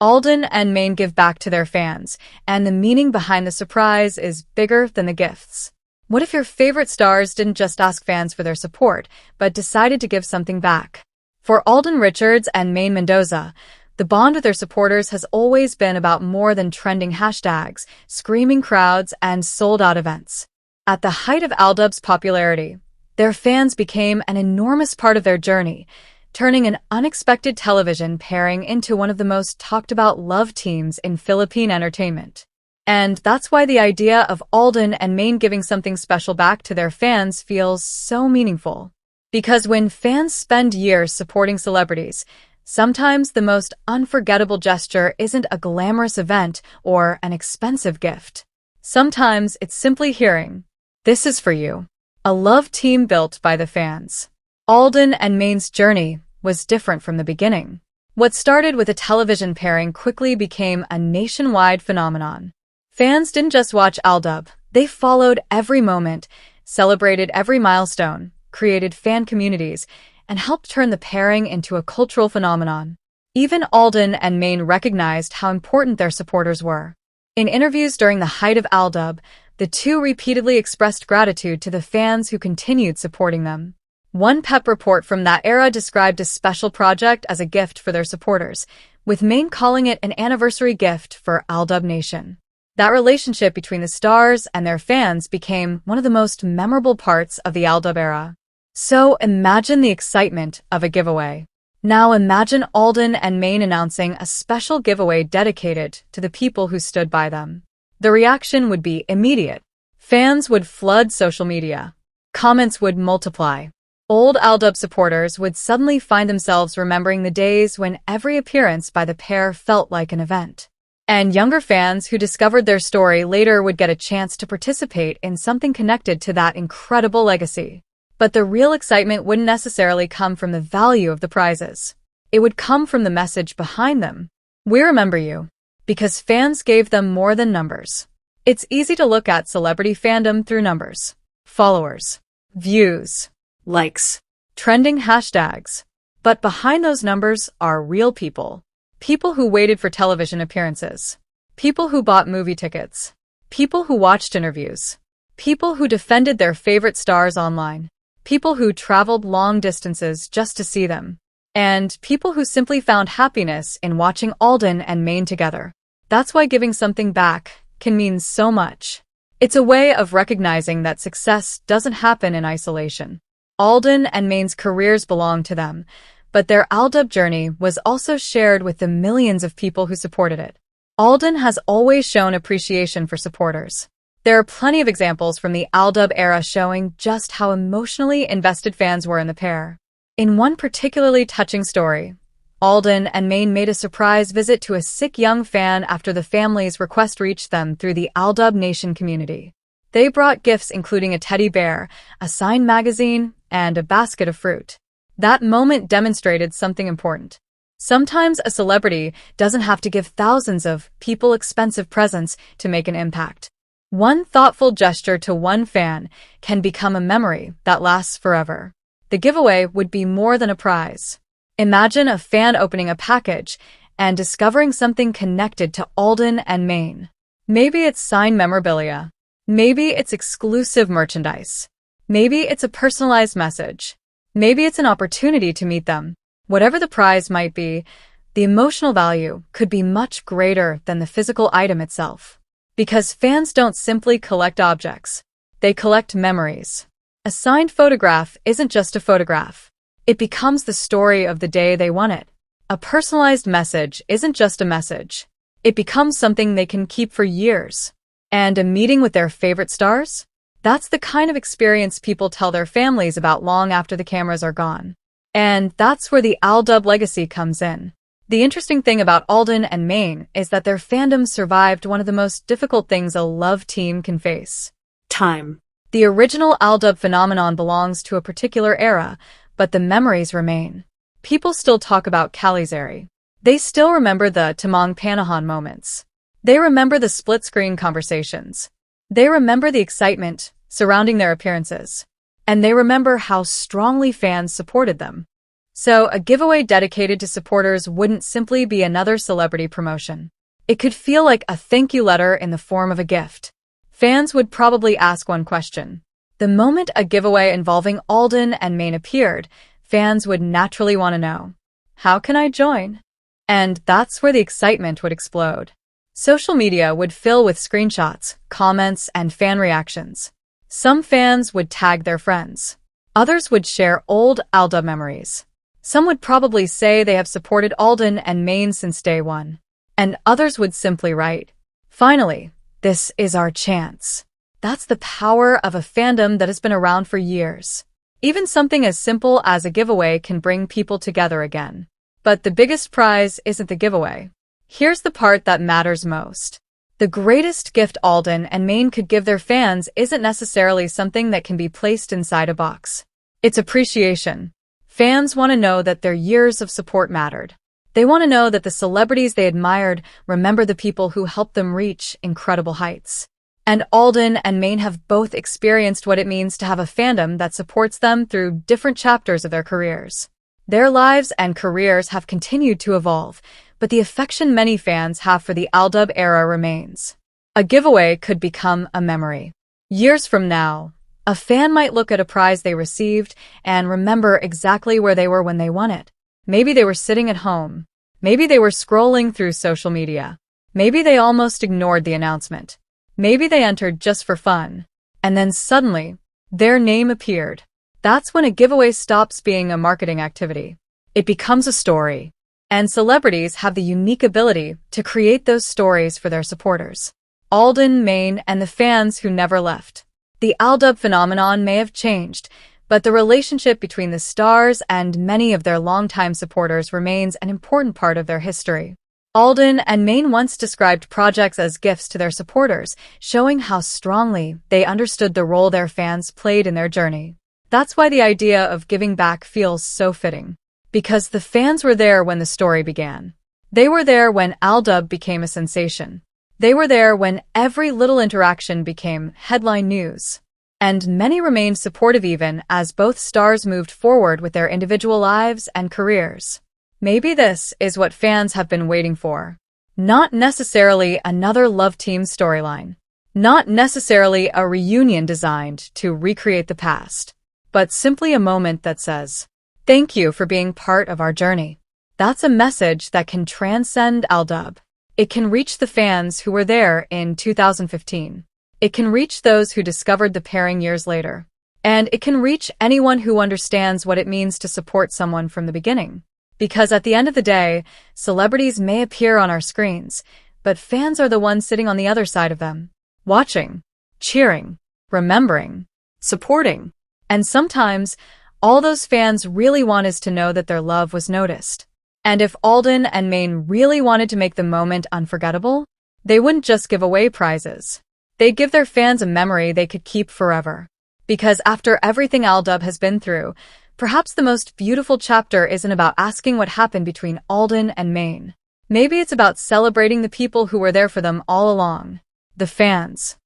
Alden and Maine give back to their fans, and the meaning behind the surprise is bigger than the gifts. What if your favorite stars didn't just ask fans for their support, but decided to give something back? For Alden Richards and Maine Mendoza, the bond with their supporters has always been about more than trending hashtags, screaming crowds, and sold-out events. At the height of AlDub's popularity, their fans became an enormous part of their journey, turning an unexpected television pairing into one of the most talked-about love teams in Philippine entertainment. And that's why the idea of Alden and Maine giving something special back to their fans feels so meaningful. Because when fans spend years supporting celebrities, sometimes the most unforgettable gesture isn't a glamorous event or an expensive gift. Sometimes it's simply hearing, "This is for you." A love team built by the fans. Alden and Maine's journey was different from the beginning. What started with a television pairing quickly became a nationwide phenomenon. Fans didn't just watch AlDub, they followed every moment, celebrated every milestone, created fan communities, and helped turn the pairing into a cultural phenomenon. Even Alden and Maine recognized how important their supporters were. In interviews during the height of AlDub, the two repeatedly expressed gratitude to the fans who continued supporting them. One pep report from that era described a special project as a gift for their supporters, with Maine calling it an anniversary gift for AlDub Nation. That relationship between the stars and their fans became one of the most memorable parts of the AlDub era. So imagine the excitement of a giveaway. Now imagine Alden and Maine announcing a special giveaway dedicated to the people who stood by them. The reaction would be immediate. Fans would flood social media. Comments would multiply. Old AlDub supporters would suddenly find themselves remembering the days when every appearance by the pair felt like an event. And younger fans who discovered their story later would get a chance to participate in something connected to that incredible legacy. But the real excitement wouldn't necessarily come from the value of the prizes. It would come from the message behind them. We remember you. Because fans gave them more than numbers. It's easy to look at celebrity fandom through numbers. Followers. Views. Likes. Trending hashtags. But behind those numbers are real people. People who waited for television appearances. People who bought movie tickets. People who watched interviews. People who defended their favorite stars online. People who traveled long distances just to see them. And people who simply found happiness in watching Alden and Maine together. That's why giving something back can mean so much. It's a way of recognizing that success doesn't happen in isolation. Alden and Maine's careers belong to them, but their AlDub journey was also shared with the millions of people who supported it. Alden has always shown appreciation for supporters. There are plenty of examples from the AlDub era showing just how emotionally invested fans were in the pair. In one particularly touching story, Alden and Maine made a surprise visit to a sick young fan after the family's request reached them through the AlDub Nation community. They brought gifts including a teddy bear, a signed magazine, and a basket of fruit. That moment demonstrated something important. Sometimes a celebrity doesn't have to give thousands of people expensive presents to make an impact. One thoughtful gesture to one fan can become a memory that lasts forever. The giveaway would be more than a prize. Imagine a fan opening a package and discovering something connected to Alden and Maine. Maybe it's signed memorabilia. Maybe it's exclusive merchandise. Maybe it's a personalized message. Maybe it's an opportunity to meet them. Whatever the prize might be, the emotional value could be much greater than the physical item itself. Because fans don't simply collect objects. They collect memories. A signed photograph isn't just a photograph. It becomes the story of the day they won it. A personalized message isn't just a message. It becomes something they can keep for years. And a meeting with their favorite stars? That's the kind of experience people tell their families about long after the cameras are gone. And that's where the AlDub legacy comes in. The interesting thing about Alden and Maine is that their fandom survived one of the most difficult things a love team can face. Time. The original AlDub phenomenon belongs to a particular era, but the memories remain. People still talk about Calizari. They still remember the Tamang Panahan moments. They remember the split-screen conversations. They remember the excitement surrounding their appearances. And they remember how strongly fans supported them. So a giveaway dedicated to supporters wouldn't simply be another celebrity promotion. It could feel like a thank you letter in the form of a gift. Fans would probably ask one question. The moment a giveaway involving Alden and Maine appeared, fans would naturally want to know, how can I join? And that's where the excitement would explode. Social media would fill with screenshots, comments, and fan reactions. Some fans would tag their friends. Others would share old AlDub memories. Some would probably say they have supported Alden and Maine since day one. And others would simply write, finally, this is our chance. That's the power of a fandom that has been around for years. Even something as simple as a giveaway can bring people together again. But the biggest prize isn't the giveaway. Here's the part that matters most. The greatest gift Alden and Maine could give their fans isn't necessarily something that can be placed inside a box. It's appreciation. Fans want to know that their years of support mattered. They want to know that the celebrities they admired remember the people who helped them reach incredible heights. And Alden and Maine have both experienced what it means to have a fandom that supports them through different chapters of their careers. Their lives and careers have continued to evolve, but the affection many fans have for the AlDub era remains. A giveaway could become a memory. Years from now, a fan might look at a prize they received and remember exactly where they were when they won it. Maybe they were sitting at home. Maybe they were scrolling through social media. Maybe they almost ignored the announcement. Maybe they entered just for fun. And then suddenly, their name appeared. That's when a giveaway stops being a marketing activity. It becomes a story. And celebrities have the unique ability to create those stories for their supporters. Alden, Maine, and the fans who never left. The AlDub phenomenon may have changed, but the relationship between the stars and many of their longtime supporters remains an important part of their history. Alden and Maine once described projects as gifts to their supporters, showing how strongly they understood the role their fans played in their journey. That's why the idea of giving back feels so fitting. Because the fans were there when the story began. They were there when AlDub became a sensation. They were there when every little interaction became headline news. And many remained supportive even as both stars moved forward with their individual lives and careers. Maybe this is what fans have been waiting for. Not necessarily another love team storyline. Not necessarily a reunion designed to recreate the past. But simply a moment that says, thank you for being part of our journey. That's a message that can transcend AlDub. It can reach the fans who were there in 2015. It can reach those who discovered the pairing years later. And it can reach anyone who understands what it means to support someone from the beginning. Because at the end of the day, celebrities may appear on our screens, but fans are the ones sitting on the other side of them. Watching, cheering, remembering, supporting. And sometimes, all those fans really want is to know that their love was noticed. And if Alden and Maine really wanted to make the moment unforgettable, they wouldn't just give away prizes. They'd give their fans a memory they could keep forever. Because after everything AlDub has been through, perhaps the most beautiful chapter isn't about asking what happened between Alden and Maine. Maybe it's about celebrating the people who were there for them all along. The fans.